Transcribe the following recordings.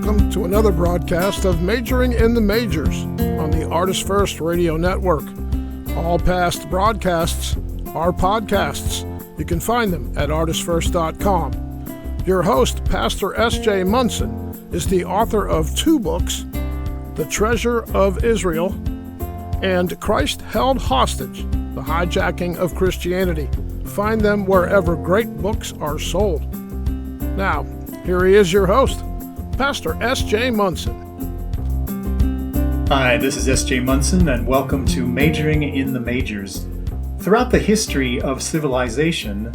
welcome to another broadcast of Majoring in the Majors on the Artist First Radio Network. All past broadcasts are podcasts. You can find them at artistfirst.com. Your host, Pastor S.J. Munson, is the author of two books, The Treasure of Israel and Christ Held Hostage, The Hijacking of Christianity. Find them wherever great books are sold. Now, here he is, your host, Pastor S.J. Munson. Hi, this is S.J. Munson, and welcome to Majoring in the Majors. Throughout the history of civilization,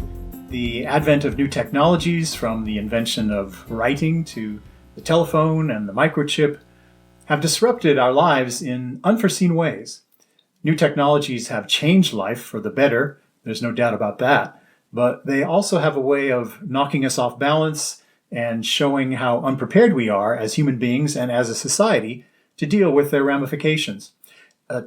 the advent of new technologies, from the invention of writing to the telephone and the microchip, have disrupted our lives in unforeseen ways. New technologies have changed life for the better, there's no doubt about that, but they also have a way of knocking us off balance and showing how unprepared we are as human beings and as a society to deal with their ramifications.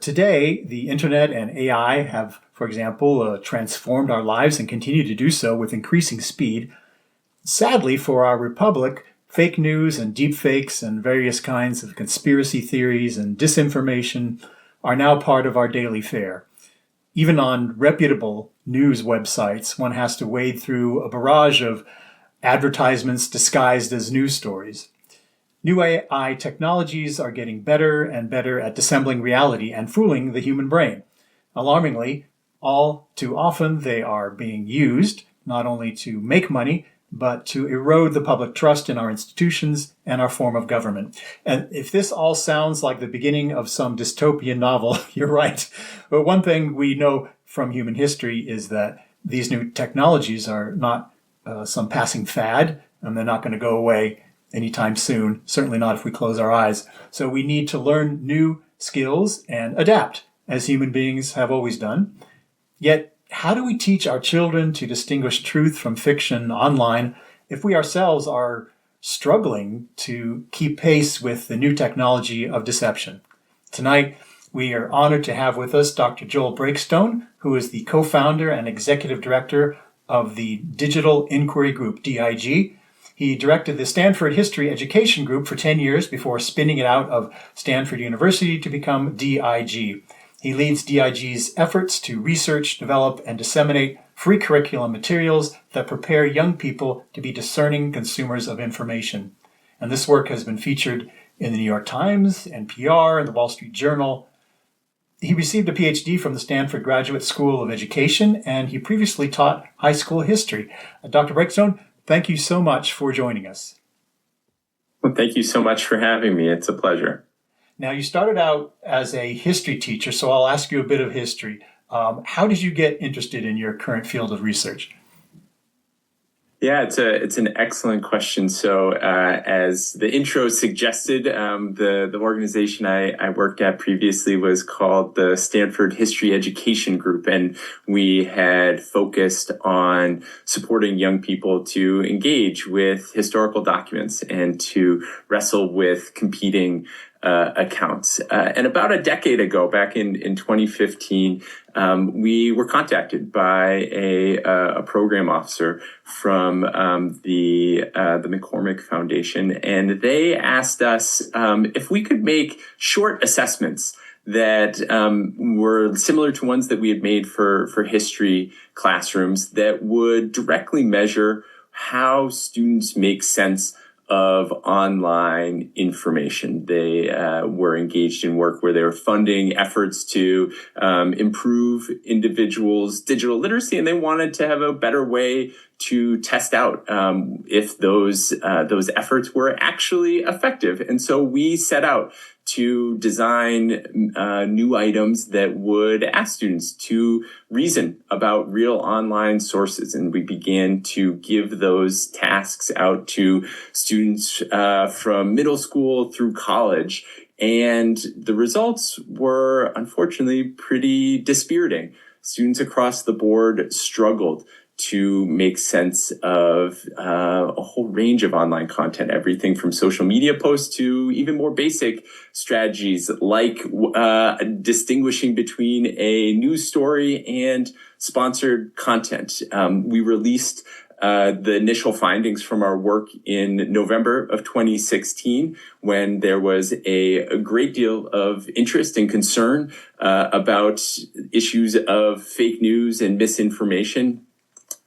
Today, the internet and AI have, for example, transformed our lives and continue to do so with increasing speed. Sadly, for our republic, fake news and deepfakes and various kinds of conspiracy theories and disinformation are now part of our daily fare. Even on reputable news websites, one has to wade through a barrage of advertisements disguised as news stories. New AI technologies are getting better and better at dissembling reality and fooling the human brain. Alarmingly, all too often they are being used not only to make money, but to erode the public trust in our institutions and our form of government. And if this all sounds like the beginning of some dystopian novel, you're right. But one thing we know from human history is that these new technologies are not some passing fad, and they're not going to go away anytime soon, certainly not if we close our eyes. So we need to learn new skills and adapt, as human beings have always done. Yet, how do we teach our children to distinguish truth from fiction online if we ourselves are struggling to keep pace with the new technology of deception? Tonight, we are honored to have with us Dr. Joel Breakstone, who is the co-founder and executive director of the Digital Inquiry Group, DIG. He directed the Stanford History Education Group for 10 years before spinning it out of Stanford University to become DIG. He leads DIG's efforts to research, develop, and disseminate free curriculum materials that prepare young people to be discerning consumers of information. And this work has been featured in the New York Times, NPR, and the Wall Street Journal. He received a PhD from the Stanford Graduate School of Education, and he previously taught high school history. Dr. Breakstone, thank you so much for joining us. Well, thank you so much for having me. It's a pleasure. Now, you started out as a history teacher, so I'll ask you a bit of history. How did you get interested in your current field of research? Yeah, it's an excellent question. So as the intro suggested, the organization I worked at previously was called the Stanford History Education Group, and we had focused on supporting young people to engage with historical documents and to wrestle with competing accounts. And about a decade ago, back in 2015, we were contacted by a program officer from the McCormick Foundation, and they asked us if we could make short assessments that were similar to ones that we had made for history classrooms that would directly measure how students make sense of online information. They were engaged in work where they were funding efforts to improve individuals' digital literacy, and they wanted to have a better way to test out if those efforts were actually effective. And so we set out to design new items that would ask students to reason about real online sources. And we began to give those tasks out to students from middle school through college. And the results were unfortunately pretty dispiriting. Students across the board struggled to make sense of a whole range of online content, everything from social media posts to even more basic strategies like distinguishing between a news story and sponsored content. We released the initial findings from our work in November of 2016, when there was a great deal of interest and concern about issues of fake news and misinformation.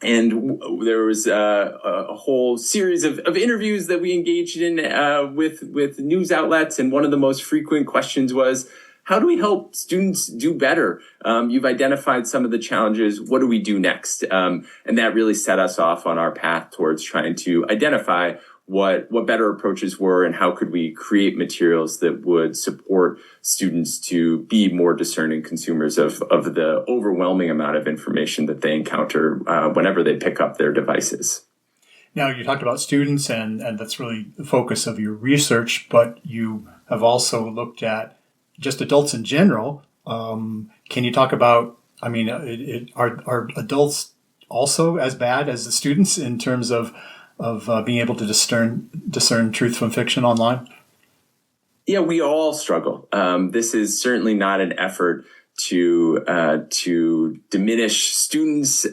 And there was a whole series of interviews that we engaged in with news outlets. And one of the most frequent questions was, how do we help students do better? You've identified some of the challenges. What do we do next? And that really set us off on our path towards trying to identify what better approaches were and how could we create materials that would support students to be more discerning consumers of the overwhelming amount of information that they encounter whenever they pick up their devices. Now, you talked about students, and that's really the focus of your research, but you have also looked at just adults in general. Can you talk about, are adults also as bad as the students in terms of being able to discern truth from fiction online? Yeah, we all struggle. This is certainly not an effort to diminish students.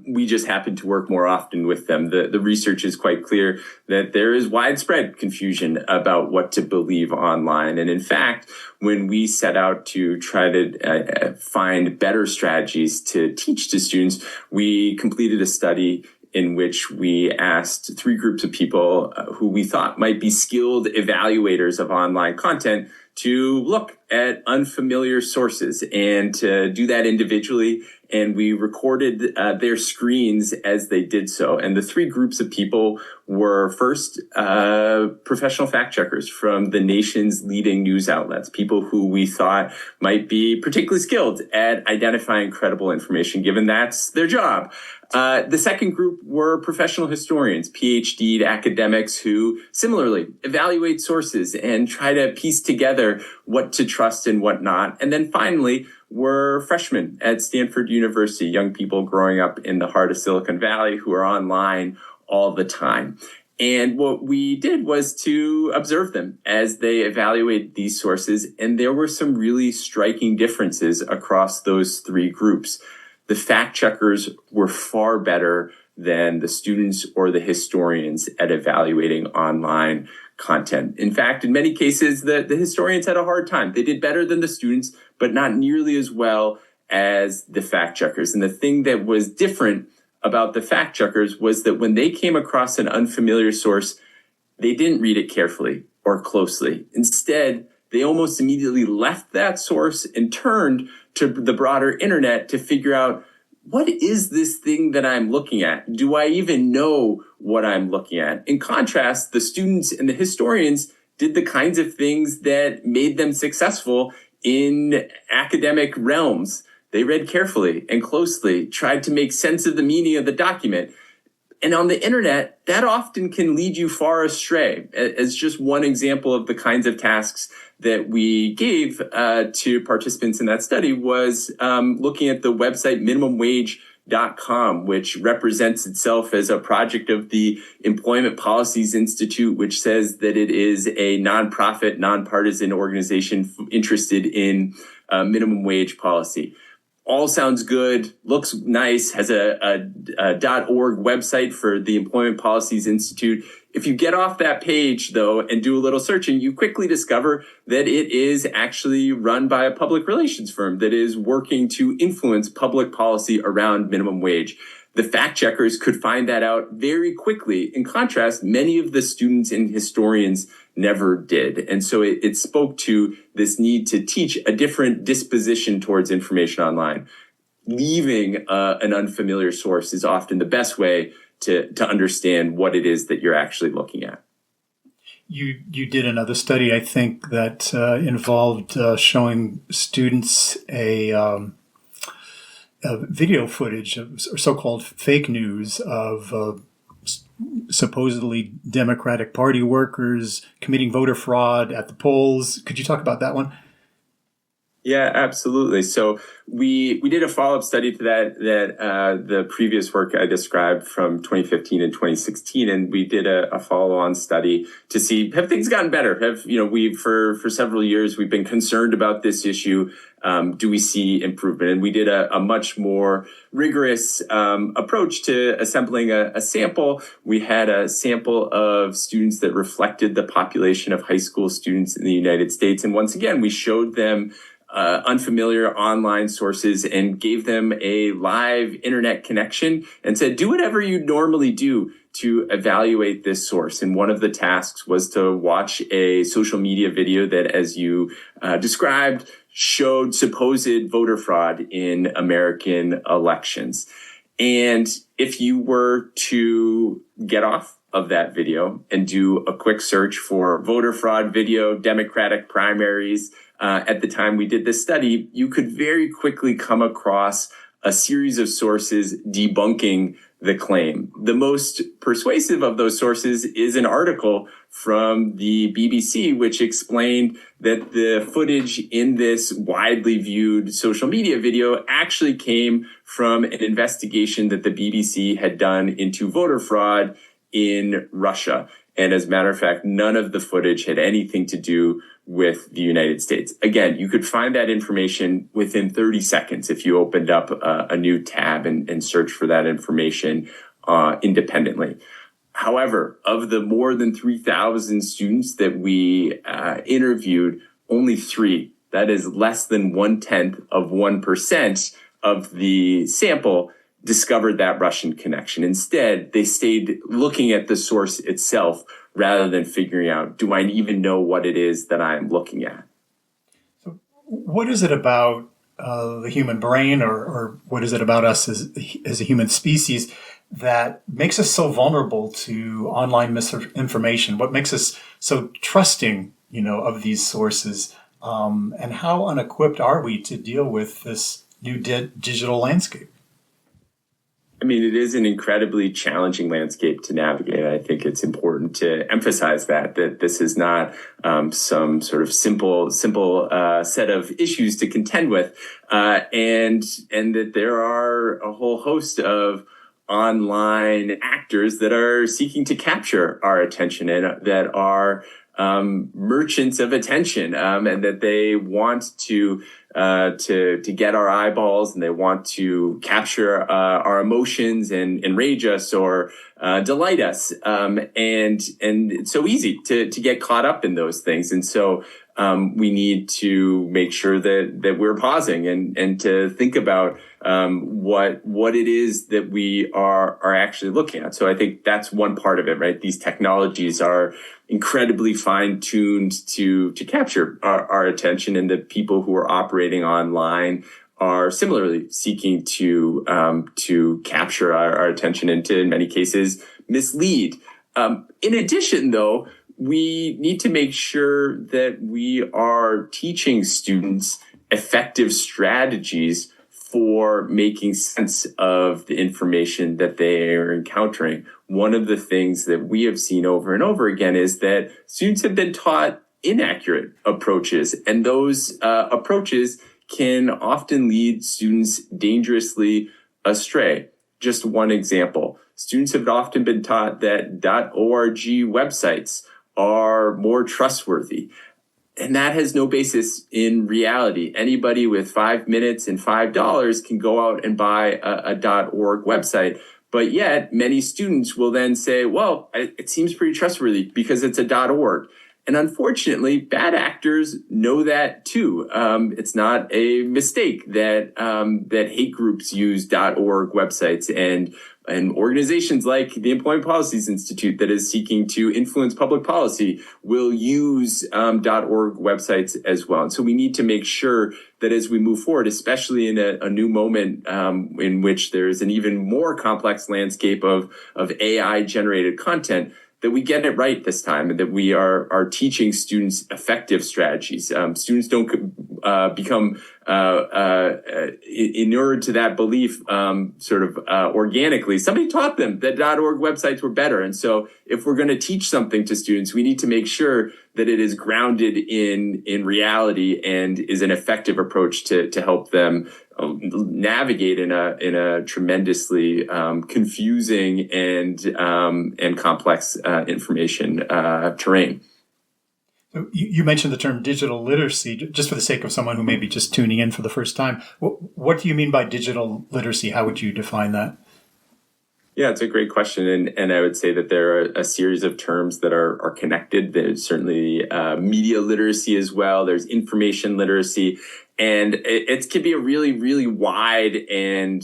We just happen to work more often with them. The research is quite clear that there is widespread confusion about what to believe online. And in fact, when we set out to try to find better strategies to teach to students, we completed a study in which we asked 3 groups of people who we thought might be skilled evaluators of online content to look at unfamiliar sources and to do that individually. And we recorded their screens as they did so. And the 3 groups of people were first professional fact checkers from the nation's leading news outlets, people who we thought might be particularly skilled at identifying credible information, given that's their job. The second group were professional historians, PhD academics who similarly evaluate sources and try to piece together what to trust and what not. And then finally, were freshmen at Stanford University, young people growing up in the heart of Silicon Valley who are online all the time. And what we did was to observe them as they evaluate these sources. And there were some really striking differences across those 3 groups. The fact checkers were far better than the students or the historians at evaluating online content. In fact, in many cases, the historians had a hard time. They did better than the students, but not nearly as well as the fact checkers. And the thing that was different about the fact checkers was that when they came across an unfamiliar source, they didn't read it carefully or closely. Instead, they almost immediately left that source and turned to the broader internet to figure out, what is this thing that I'm looking at? Do I even know what I'm looking at? In contrast, the students and the historians did the kinds of things that made them successful in academic realms. They read carefully and closely, tried to make sense of the meaning of the document. And on the internet, that often can lead you far astray. As just one example of the kinds of tasks that we gave to participants in that study was looking at the website minimumwage.com, which represents itself as a project of the Employment Policies Institute, which says that it is a nonprofit, nonpartisan organization interested in minimum wage policy. All sounds good, looks nice, has a .org website for the Employment Policies Institute. If you get off that page, though, and do a little searching, you quickly discover that it is actually run by a public relations firm that is working to influence public policy around minimum wage. The fact checkers could find that out very quickly. In contrast, many of the students and historians never did. And so it spoke to this need to teach a different disposition towards information online. Leaving an unfamiliar source is often the best way to understand what it is that you're actually looking at. You did another study, I think, that involved showing students a video footage of so-called fake news of supposedly Democratic Party workers committing voter fraud at the polls. Could you talk about that one? Yeah, absolutely. So we did a follow-up study to that the previous work I described from 2015 and 2016, and we did a follow-on study to see, have things gotten better? Have, we for several years we've been concerned about this issue. Do we see improvement? And we did a much more rigorous approach to assembling a sample. We had a sample of students that reflected the population of high school students in the United States, and once again we showed them unfamiliar online sources and gave them a live internet connection and said, do whatever you normally do to evaluate this source. And one of the tasks was to watch a social media video that, as you described, showed supposed voter fraud in American elections. And if you were to get off of that video and do a quick search for voter fraud video, Democratic primaries, at the time we did this study, you could very quickly come across a series of sources debunking the claim. The most persuasive of those sources is an article from the BBC, which explained that the footage in this widely viewed social media video actually came from an investigation that the BBC had done into voter fraud in Russia. And as a matter of fact, none of the footage had anything to do with the United States. Again, you could find that information within 30 seconds if you opened up a new tab and searched for that information independently. However, of the more than 3,000 students that we interviewed, only 3, that is less than 0.1% of the sample, discovered that Russian connection. Instead, they stayed looking at the source itself rather than figuring out, do I even know what it is that I'm looking at? So what is it about the human brain, or what is it about us as a human species that makes us so vulnerable to online misinformation? What makes us so trusting, of these sources? And how unequipped are we to deal with this new digital landscape? I mean, it is an incredibly challenging landscape to navigate. I think it's important to emphasize that this is not some sort of simple set of issues to contend with, and that there are a whole host of online actors that are seeking to capture our attention and that are merchants of attention, and that they want to get our eyeballs, and they want to capture our emotions and enrage us or delight us. And it's so easy to get caught up in those things. And so we need to make sure that we're pausing and to think about what it is that we are actually looking at. So I think that's one part of it, right? These technologies are incredibly fine-tuned to capture our attention, and the people who are operating online are similarly seeking to capture our attention and to, in many cases, mislead. In addition, though, we need to make sure that we are teaching students effective strategies for making sense of the information that they are encountering. One of the things that we have seen over and over again is that students have been taught inaccurate approaches, and those approaches can often lead students dangerously astray. Just one example, students have often been taught that .org websites are more trustworthy. And that has no basis in reality. Anybody with 5 minutes and $5 can go out and buy a .org website. But yet many students will then say, well, it seems pretty trustworthy because it's a .org. And unfortunately, bad actors know that too. It's not a mistake that hate groups use .org websites, and organizations like the Employment Policies Institute that is seeking to influence public policy will use .org websites as well. And so we need to make sure that as we move forward, especially in a new moment in which there's an even more complex landscape of AI-generated content, that we get it right this time, and that we are teaching students effective strategies. Students don't become inured to that belief organically. Somebody taught them that .org websites were better. And so if we're going to teach something to students, we need to make sure that it is grounded in reality and is an effective approach to help them navigate in a tremendously confusing and complex information terrain. So you mentioned the term digital literacy, just for the sake of someone who may be just tuning in for the first time. What do you mean by digital literacy? How would you define that? Yeah, it's a great question. And I would say that there are a series of terms that are connected. There's certainly media literacy as well. There's information literacy. And it can be a really, really wide and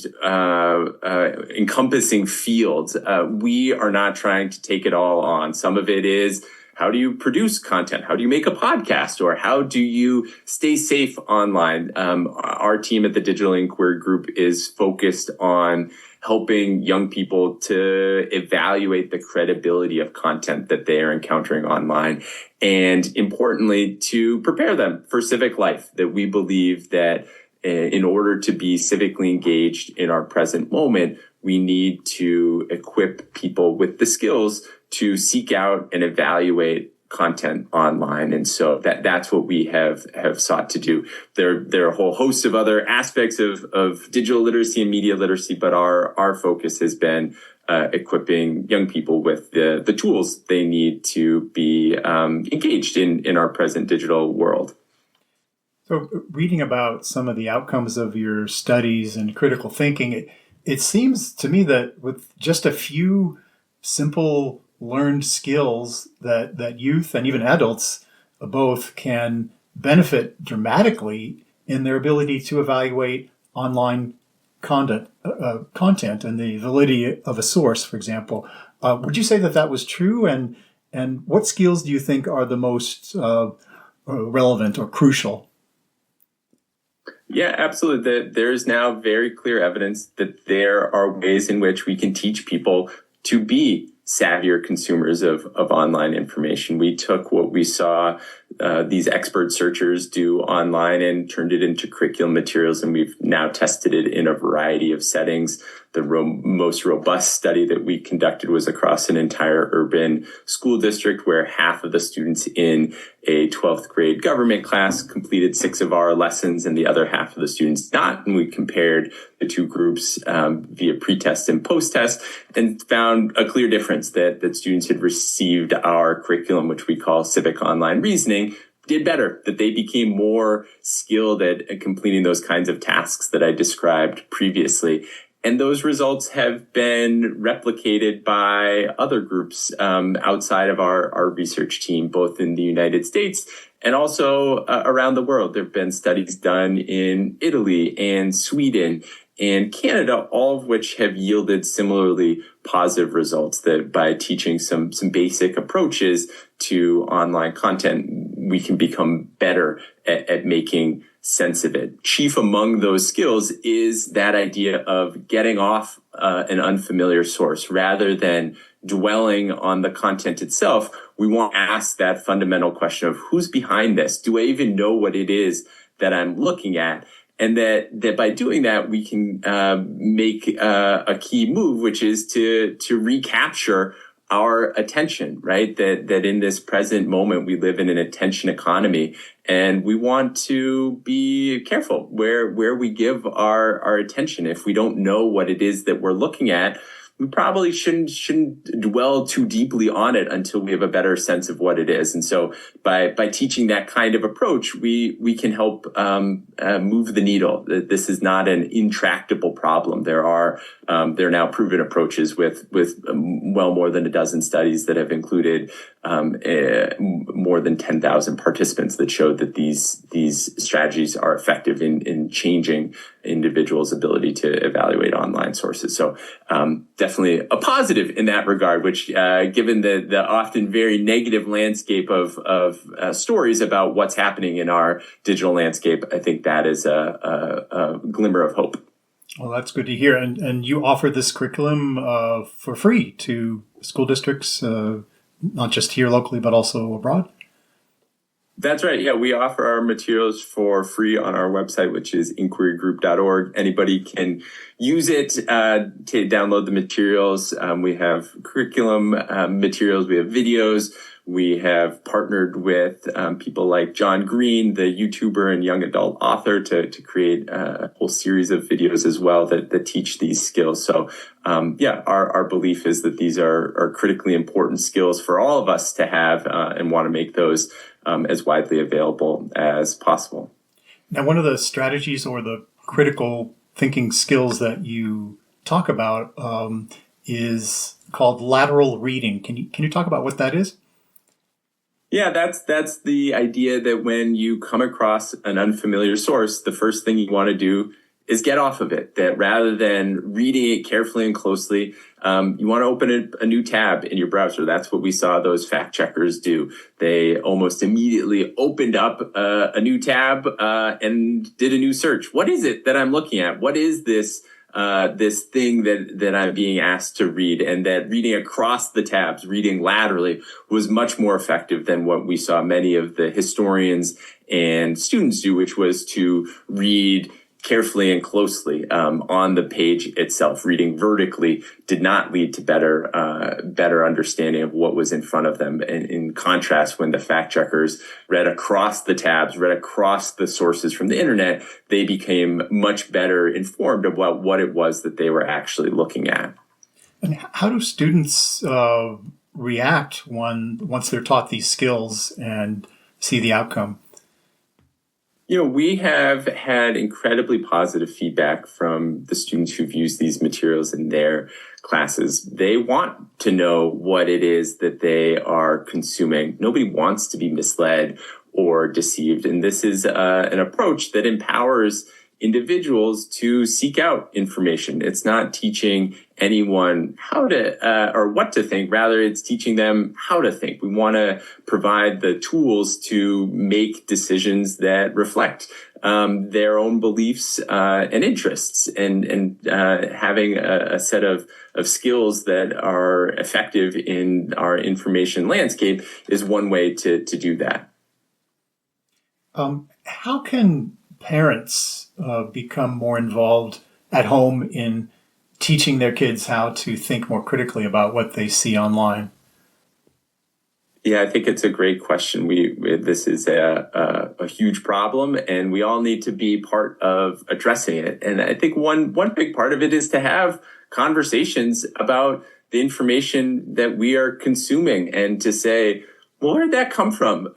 encompassing field. We are not trying to take it all on. Some of it is, how do you produce content? How do you make a podcast? Or how do you stay safe online? Our team at the Digital Inquiry Group is focused on helping young people to evaluate the credibility of content that they are encountering online. And importantly, to prepare them for civic life, that we believe that in order to be civically engaged in our present moment, we need to equip people with the skills to seek out and evaluate content online. And so that's what we have sought to do. There are a whole host of other aspects of digital literacy and media literacy, but our focus has been equipping young people with the tools they need to be engaged in our present digital world. So reading about some of the outcomes of your studies and critical thinking, it seems to me that with just a few simple learned skills that youth and even adults both can benefit dramatically in their ability to evaluate online content and the validity of a source, for example. Would you say that was true? And what skills do you think are the most relevant or crucial? Yeah, absolutely. There's now very clear evidence that there are ways in which we can teach people to be savvier consumers of online information. We took what we saw these expert searchers do online and turned it into curriculum materials, and we've now tested it in a variety of settings. The most robust study that we conducted was across an entire urban school district where half of the students in a 12th grade government class completed 6 of our lessons and the other half of the students not. And we compared the two groups via pretest and post-test and found a clear difference that students had received our curriculum, which we call civic online reasoning, did better, that they became more skilled at completing those kinds of tasks that I described previously. And those results have been replicated by other groups outside of our research team, both in the United States and also around the world. There have been studies done in Italy and Sweden and Canada, all of which have yielded similarly positive results, that by teaching some basic approaches to online content, we can become better at making sense of it. Chief among those skills is that idea of getting off an unfamiliar source rather than dwelling on the content itself. We want to ask that fundamental question of who's behind this? Do I even know what it is that I'm looking at? And that by doing that, we can make a key move, which is to recapture our attention, right? That in this present moment, we live in an attention economy, and we want to be careful where we give our attention. If we don't know what it is that we're looking at, we probably shouldn't dwell too deeply on it until we have a better sense of what it is. And so by teaching that kind of approach, we can help move the needle. This is not an intractable problem. There are now proven approaches with well more than a dozen studies that have included more than 10,000 participants that showed that these strategies are effective in changing individuals' ability to evaluate online sources. So definitely a positive in that regard, which given the often very negative landscape of stories about what's happening in our digital landscape, I think that is a glimmer of hope. Well, that's good to hear. And you offer this curriculum for free to school districts, not just here locally, but also abroad? That's right. Yeah, we offer our materials for free on our website, which is inquirygroup.org. Anybody can use it to download the materials. We have curriculum materials, we have videos. We have partnered with people like John Green, the YouTuber and young adult author, to create a whole series of videos as well that teach these skills. So our belief is that these are critically important skills for all of us to have and want to make those as widely available as possible. Now, one of the strategies or the critical thinking skills that you talk about is called lateral reading. Can you talk about what that is? Yeah, that's the idea that when you come across an unfamiliar source, the first thing you want to do is get off of it. That rather than reading it carefully and closely, you want to open a new tab in your browser. That's what we saw those fact checkers do. They almost immediately opened up a new tab and did a new search. What is it that I'm looking at? What is this thing that I'm being asked to read? And that reading across the tabs, reading laterally, was much more effective than what we saw many of the historians and students do, which was to read carefully and closely on the page itself. Reading vertically did not lead to better understanding of what was in front of them. And in contrast, when the fact checkers read across the tabs, read across the sources from the internet, they became much better informed about what it was that they were actually looking at. And how do students react once they're taught these skills and see the outcome? We have had incredibly positive feedback from the students who've used these materials in their classes. They want to know what it is that they are consuming. Nobody wants to be misled or deceived. And this is an approach that empowers individuals to seek out information. It's not teaching anyone how to or what to think. Rather, it's teaching them how to think. We want to provide the tools to make decisions that reflect their own beliefs and interests, and having a set of skills that are effective in our information landscape is one way to do that. How can parents become more involved at home in teaching their kids how to think more critically about what they see online? Yeah, I think it's a great question. This is a huge problem, and we all need to be part of addressing it. And I think one big part of it is to have conversations about the information that we are consuming, and to say, well, where did that come from?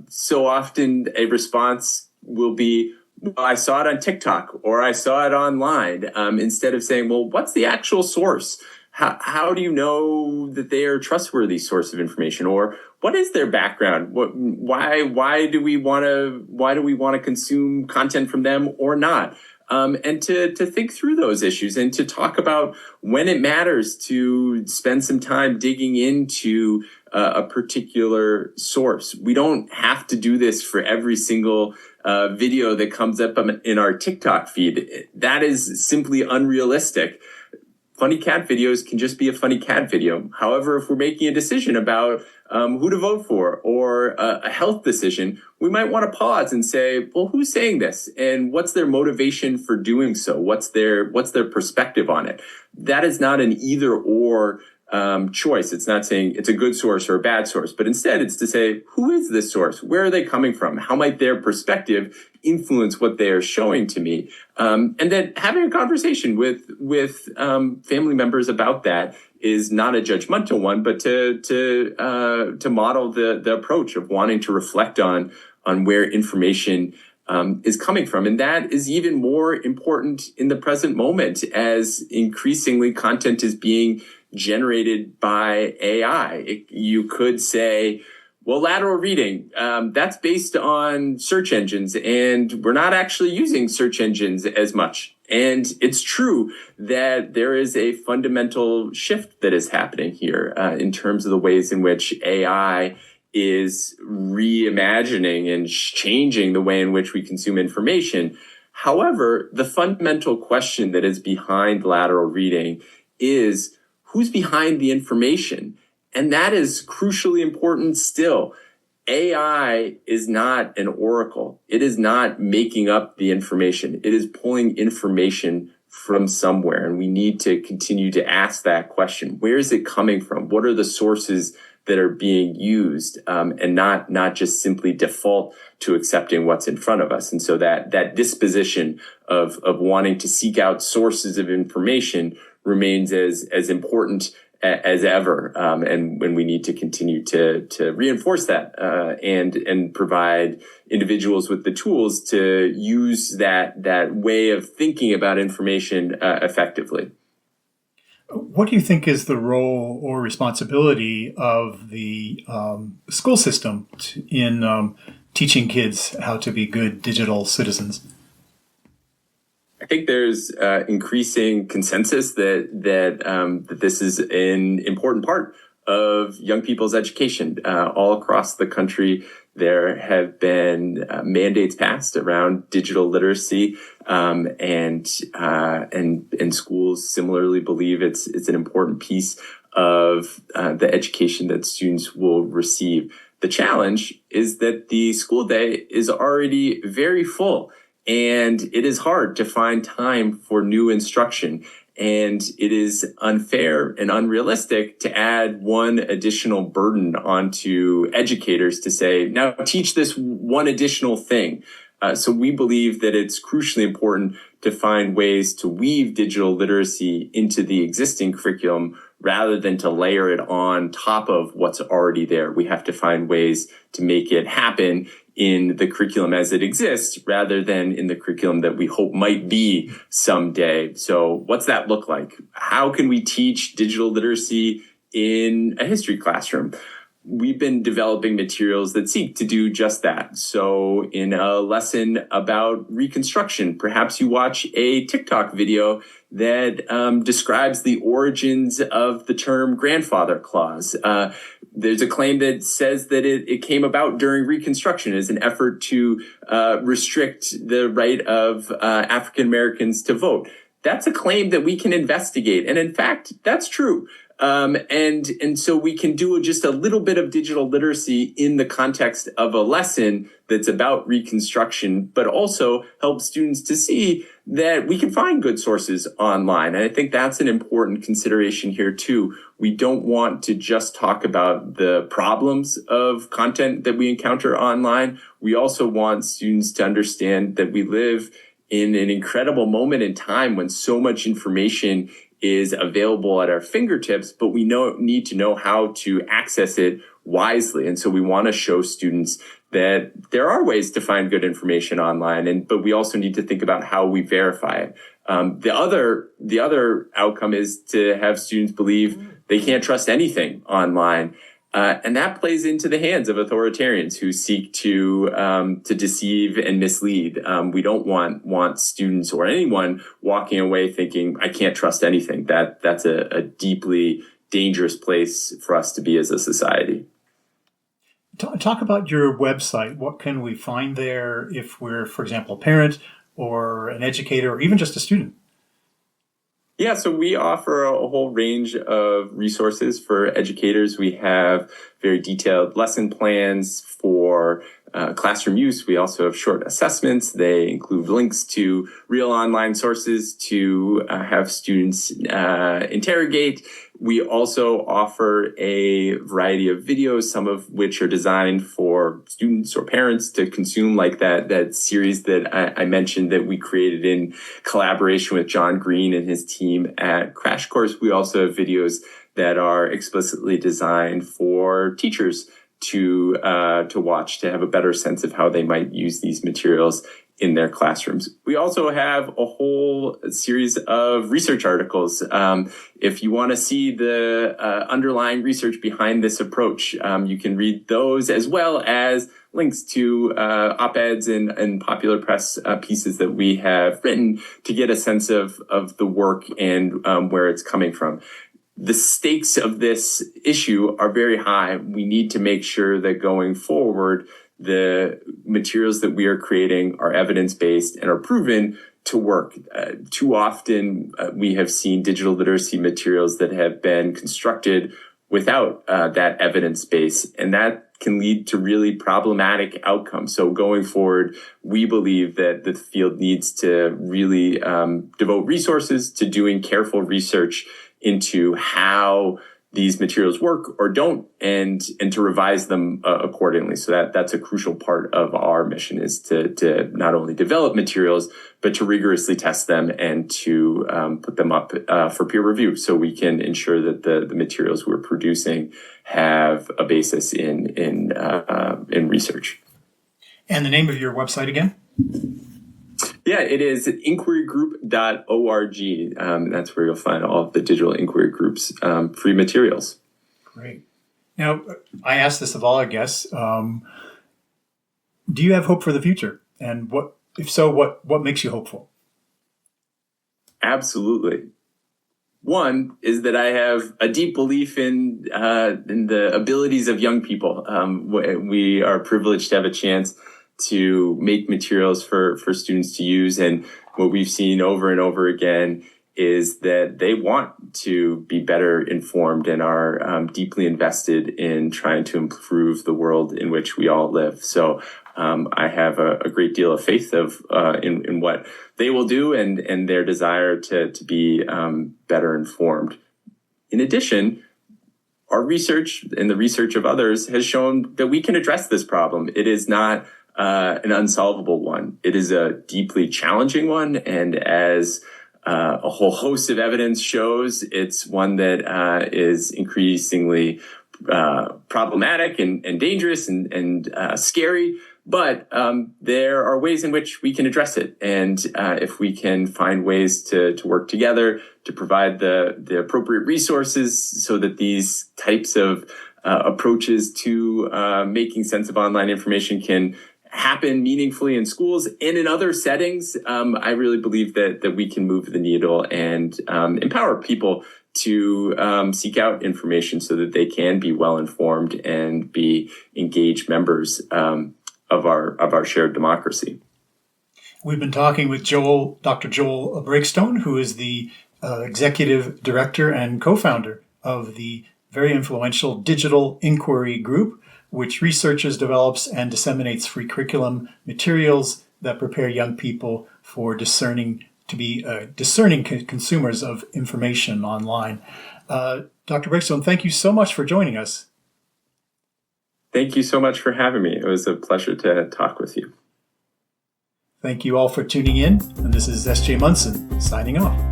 So often a response will be, well, I saw it on TikTok or I saw it online, instead of saying, well, what's the actual source? How do you know that they are a trustworthy source of information? Or what is their background? Why do we want to consume content from them or not? And to think through those issues, and to talk about when it matters to spend some time digging into a particular source. We don't have to do this for every single video that comes up in our TikTok feed. That is simply unrealistic. Funny cat videos can just be a funny cat video. However, if we're making a decision about who to vote for, or a health decision, we might want to pause and say, well, who's saying this? And what's their motivation for doing so? What's their perspective on it? That is not an either or choice. It's not saying it's a good source or a bad source, but instead it's to say, who is this source? Where are they coming from? How might their perspective influence what they are showing to me? And then having a conversation with family members about that is not a judgmental one, but to model the approach of wanting to reflect on where information is coming from. And that is even more important in the present moment, as increasingly content is being generated by AI. You could say, well, lateral reading, that's based on search engines, and we're not actually using search engines as much. And it's true that there is a fundamental shift that is happening here in terms of the ways in which AI is reimagining and changing the way in which we consume information. However, the fundamental question that is behind lateral reading is, who's behind the information? And that is crucially important still. AI is not an oracle. It is not making up the information. It is pulling information from somewhere. And we need to continue to ask that question. Where is it coming from? What are the sources that are being used? And not just simply default to accepting what's in front of us. And so that disposition of wanting to seek out sources of information remains as important as ever, and when we need to continue to reinforce that and provide individuals with the tools to use that way of thinking about information effectively. What do you think is the role or responsibility of the school system in teaching kids how to be good digital citizens? I think there's increasing consensus that this is an important part of young people's education. All across the country, there have been mandates passed around digital literacy, and schools similarly believe it's an important piece of the education that students will receive. The challenge is that the school day is already very full. And it is hard to find time for new instruction. And it is unfair and unrealistic to add one additional burden onto educators to say, now teach this one additional thing. So we believe that it's crucially important to find ways to weave digital literacy into the existing curriculum rather than to layer it on top of what's already there. We have to find ways to make it happen in the curriculum as it exists rather than in the curriculum that we hope might be someday. So what's that look like? How can we teach digital literacy in a history classroom? We've been developing materials that seek to do just that. So in a lesson about Reconstruction, perhaps you watch a TikTok video that describes the origins of the term grandfather clause. There's a claim that says that it came about during Reconstruction as an effort to restrict the right of African Americans to vote. That's a claim that we can investigate. And in fact, that's true. And so we can do just a little bit of digital literacy in the context of a lesson that's about Reconstruction, but also help students to see that we can find good sources online. And I think that's an important consideration here too. We don't want to just talk about the problems of content that we encounter online. We also want students to understand that we live in an incredible moment in time when so much information is available at our fingertips, but we need to know how to access it wisely. And so we want to show students that there are ways to find good information online, but we also need to think about how we verify it. The other outcome is to have students believe they can't trust anything online. And that plays into the hands of authoritarians who seek to deceive and mislead. We don't want students or anyone walking away thinking, I can't trust anything. That's a deeply dangerous place for us to be as a society. Talk about your website. What can we find there if we're, for example, a parent or an educator or even just a student? Yeah, so we offer a whole range of resources for educators. We have very detailed lesson plans for classroom use. We also have short assessments. They include links to real online sources to have students interrogate. We also offer a variety of videos, some of which are designed for students or parents to consume, like that series that I mentioned that we created in collaboration with John Green and his team at Crash Course. We also have videos that are explicitly designed for teachers to watch, to have a better sense of how they might use these materials in their classrooms. We also have a whole series of research articles. If you want to see the underlying research behind this approach, you can read those, as well as links to op-eds and popular press pieces that we have written to get a sense of the work and where it's coming from. The stakes of this issue are very high. We need to make sure that going forward, the materials that we are creating are evidence-based and are proven to work. Too often, we have seen digital literacy materials that have been constructed without that evidence base, and that can lead to really problematic outcomes. So going forward, we believe that the field needs to really devote resources to doing careful research into how these materials work or don't, and to revise them accordingly. So that's a crucial part of our mission, is to not only develop materials, but to rigorously test them and to put them up for peer review, so we can ensure that the materials we're producing have a basis in research. And the name of your website again? Yeah, it is inquirygroup.org. That's where you'll find all of the digital inquiry groups' free materials. Great. Now, I asked this of all our guests. Do you have hope for the future? And if so, what makes you hopeful? Absolutely. One is that I have a deep belief in the abilities of young people. We are privileged to have a chance to make materials for students to use. And what we've seen over and over again is that they want to be better informed and are deeply invested in trying to improve the world in which we all live. So I have a great deal of faith in what they will do and their desire to be better informed. In addition, our research and the research of others has shown that we can address this problem. It is not an unsolvable one. It is a deeply challenging one, and as a whole host of evidence shows, it's one that is increasingly problematic and dangerous and scary. But there are ways in which we can address it, and if we can find ways to work together to provide the appropriate resources so that these types of approaches to making sense of online information can happen meaningfully in schools and in other settings, I really believe that we can move the needle and empower people to seek out information so that they can be well informed and be engaged members of our shared democracy. We've been talking with Dr. Joel Breakstone, who is the executive director and co-founder of the very influential Digital Inquiry Group, which researches, develops, and disseminates free curriculum materials that prepare young people for discerning consumers of information online. Dr. Breakstone, thank you so much for joining us. Thank you so much for having me. It was a pleasure to talk with you. Thank you all for tuning in, and this is S.J. Munson signing off.